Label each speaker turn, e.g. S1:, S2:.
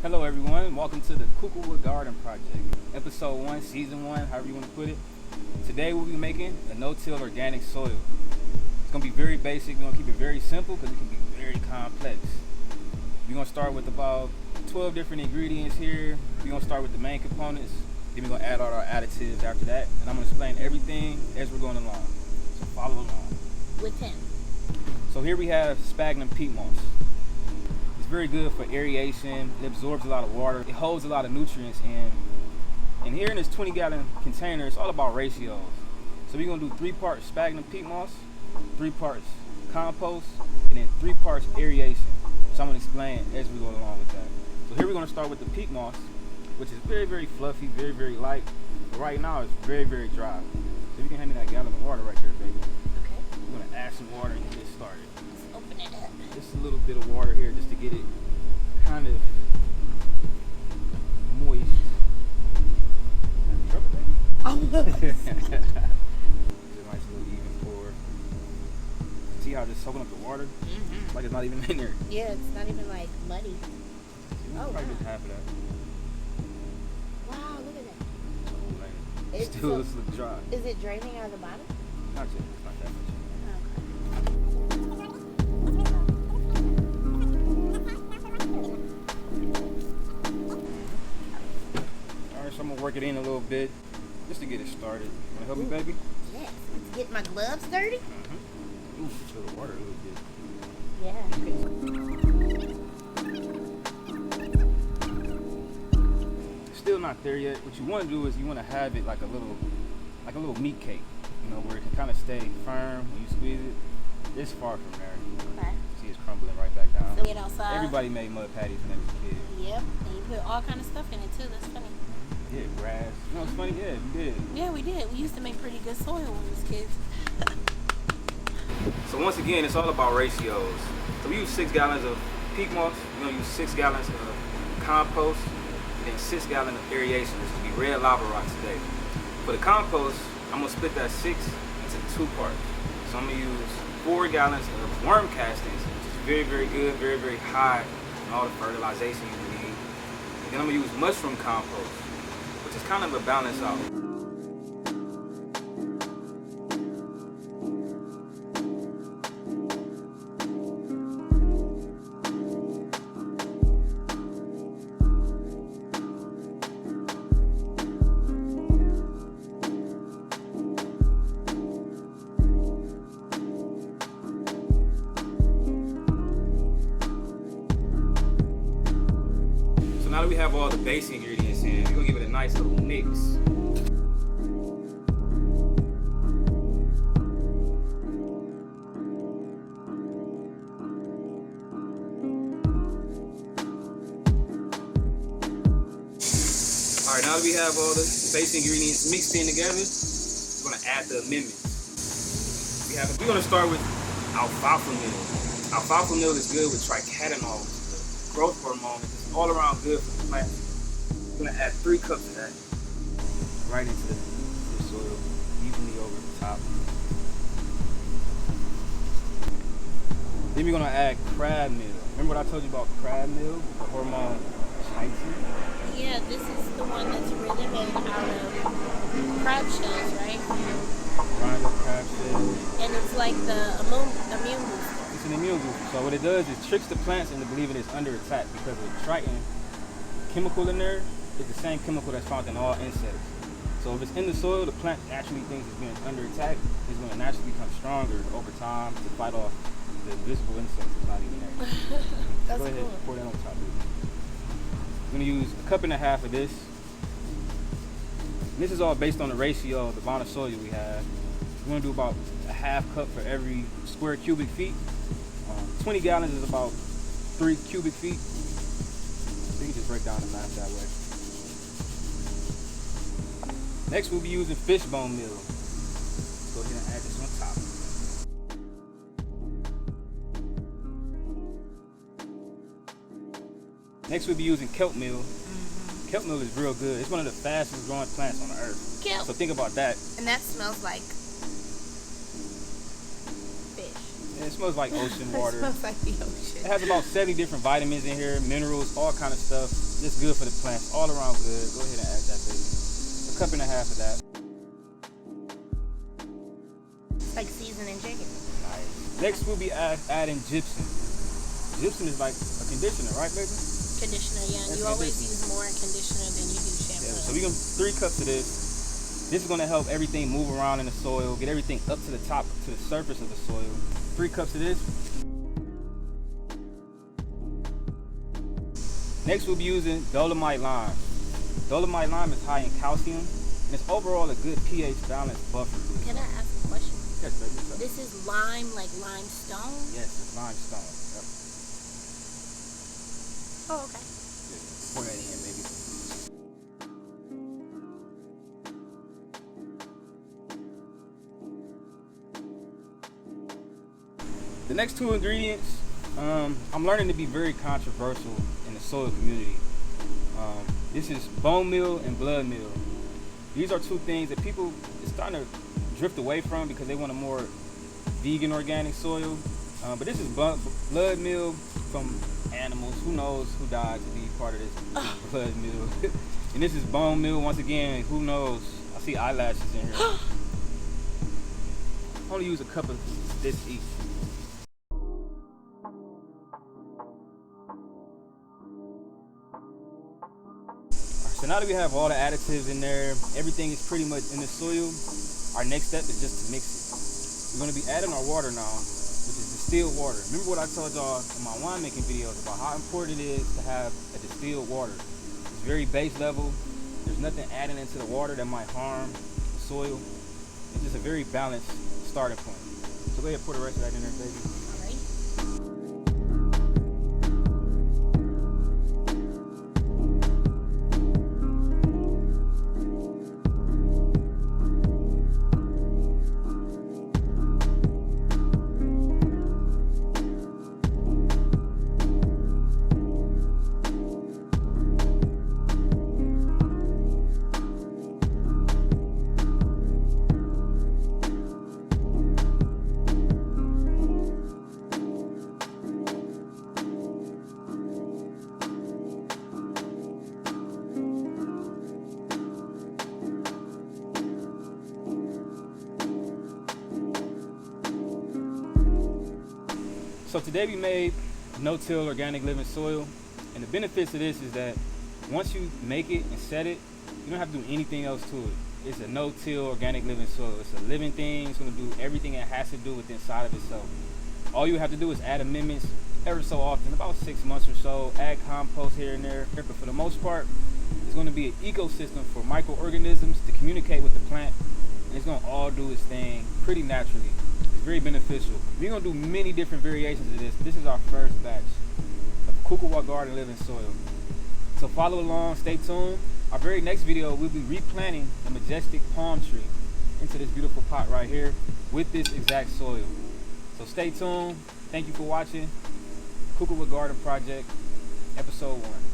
S1: Hello everyone, welcome to the Kukua Garden Project, episode 1, season 1, however you want to put it. Today we'll be making a no-till organic soil. It's going to be very basic, we're going to keep it very simple because it can be very complex. We're going to start with about 12 different ingredients here. We're going to start with the main components, then we're going to add all our additives after that, and I'm going to explain everything as we're going along. So follow along.
S2: With him.
S1: So here we have sphagnum peat moss. Very good for aeration. It absorbs a lot of water. It holds a lot of nutrients in. And here in this 20-gallon container, it's all about ratios. So we're gonna do 3 parts sphagnum peat moss, 3 parts compost, and then 3 parts aeration. So I'm gonna explain as we go along with that. So here we're gonna start with the peat moss, which is very, very fluffy, very, very light. But right now it's very, very dry. So you can hand me that gallon of water right there, baby.
S2: Okay.
S1: We're gonna add some water and get started.
S2: Let's open it up.
S1: Just a little bit of water here just to get it kind of moist.
S2: Almost.
S1: Just a nice little even pour. See how it's soaking up the water?
S2: Mm-hmm.
S1: Like it's not even in there.
S2: Yeah, it's not even like muddy.
S1: Oh, probably just half of that.
S2: Wow, look at that.
S1: So, like,
S2: It's
S1: still
S2: so-
S1: looks dry.
S2: Is it draining out of the bottom?
S1: Not yet. It's not that much. Alright, so I'm gonna work it in a little bit just to get it started. You wanna help me, baby?
S2: Yes. Let's get my gloves dirty.
S1: Mm-hmm. Ooh, feel the water a little bit.
S2: Yeah.
S1: Still not there yet. What you want to do is you want to have it like a little meat cake, you know, where it can kind of stay firm when you squeeze it. It's far from there.
S2: Okay.
S1: See, it's crumbling right back down.
S2: So get outside.
S1: Everybody made mud patties when they was a kid.
S2: Yep. And you put all kind of stuff in it too. That's funny.
S1: Yeah, grass. You know, it's funny. Yeah, we did.
S2: Yeah, we did. We used to make pretty good soil when we was kids.
S1: So once again, it's all about ratios. So we use 6 gallons of peat moss. We're gonna use 6 gallons of compost, and then 6 gallons of aeration. This will be red lava rocks today. For the compost, I'm gonna split that 6 into 2 parts. So I'm gonna use 4 gallons of worm castings, which is very, very good, very, very high in all the fertilization you need. And then I'm gonna use mushroom compost, which is kind of a balance out. So now that we have all the base ingredients in, we're gonna give it a nice little mix. Alright, now that we have all the base ingredients mixed in together, we're gonna add the amendments. We're gonna start with alfalfa meal. Alfalfa meal is good with tricatinol, which is a growth hormone. It's all around good for the plant. We're gonna add 3 cups of that right into the soil, evenly over the top. Then we're gonna add crab meal. Remember what I told you about crab meal, the hormone chitin?
S2: Yeah, this is the one that's really made out of crab shells, right?
S1: Grind up crab shells.
S2: And it's like the immune booster.
S1: It's an immune booster. So what it does is tricks the plants into believing it's under attack because the triton chemical in there is the same chemical that's found in all insects. So if it's in the soil, the plant actually thinks it's being under attack. It's going to naturally become stronger over time to fight off the invisible insects that's not even there.
S2: That's
S1: Go ahead,
S2: cool.
S1: pour that on top of it. I'm going to use a cup and a half of this. And this is all based on the ratio of the amount of soil we have. We're going to do about a half cup for every square cubic feet. 20 gallons is about 3 cubic feet. So you can just break down the math that way. Next we'll be using fishbone meal. Let's go ahead and add this on top. Next we'll be using kelp meal. Kelp meal is real good. It's one of the fastest growing plants on the earth.
S2: Kelp.
S1: So think about that.
S2: And that smells like fish.
S1: And it smells like ocean water.
S2: It smells like the ocean.
S1: It has about 70 different vitamins in here, minerals, all kind of stuff. Just good for the plants, all around good. Go ahead and add that, baby. A cup and a half of that.
S2: It's like seasoning chicken.
S1: Nice. Next we'll be adding gypsum. Gypsum is like a conditioner, right, baby?
S2: Conditioner, yeah.
S1: That's
S2: You always
S1: conditioner.
S2: use more conditioner than you do shampoo.
S1: Yeah, so we're going to 3 cups of this. This is going to help everything move around in the soil, get everything up to the top, to the surface of the soil. 3 cups of this. Next we'll be using Dolomite lime. Dolomite lime is high in calcium, and it's overall a good pH balance buffer.
S2: Can I ask a question?
S1: Yes, baby. What's up?
S2: This is lime, like limestone?
S1: Yes, it's limestone. Yep.
S2: Oh, okay.
S1: Yeah, pour that in, baby. The next 2 ingredients, I'm learning to be very controversial in the soil community. This is bone meal and blood meal. These are 2 things that people are starting to drift away from because they want a more vegan organic soil. But this is blood meal from animals. Who knows who died to be part of this blood meal. And this is bone meal. Once again, who knows? I see eyelashes in here. Only use a cup of this each. So now that we have all the additives in there, everything is pretty much in the soil, our next step is just to mix it. We're going to be adding our water now, which is distilled water. Remember what I told y'all in my winemaking videos about how important it is to have a distilled water. It's very base level. There's nothing adding into the water that might harm the soil. It's just a very balanced starting point. So go ahead and pour the rest of that in there, baby.
S2: All right.
S1: So today we made no-till organic living soil, and the benefits of this is that once you make it and set it, you don't have to do anything else to it. It's a no-till organic living soil. It's a living thing. It's going to do everything it has to do with inside of itself. All you have to do is add amendments ever so often, about 6 months or so, add compost here and there. But for the most part, it's going to be an ecosystem for microorganisms to communicate with the plant, and it's going to all do its thing pretty naturally. It's very beneficial. We're going to do many different variations of this. This is our first batch of Kukua Garden Living Soil. So follow along, stay tuned. Our very next video, we'll be replanting the majestic palm tree into this beautiful pot right here with this exact soil. So stay tuned. Thank you for watching Kukua Garden Project, episode 1.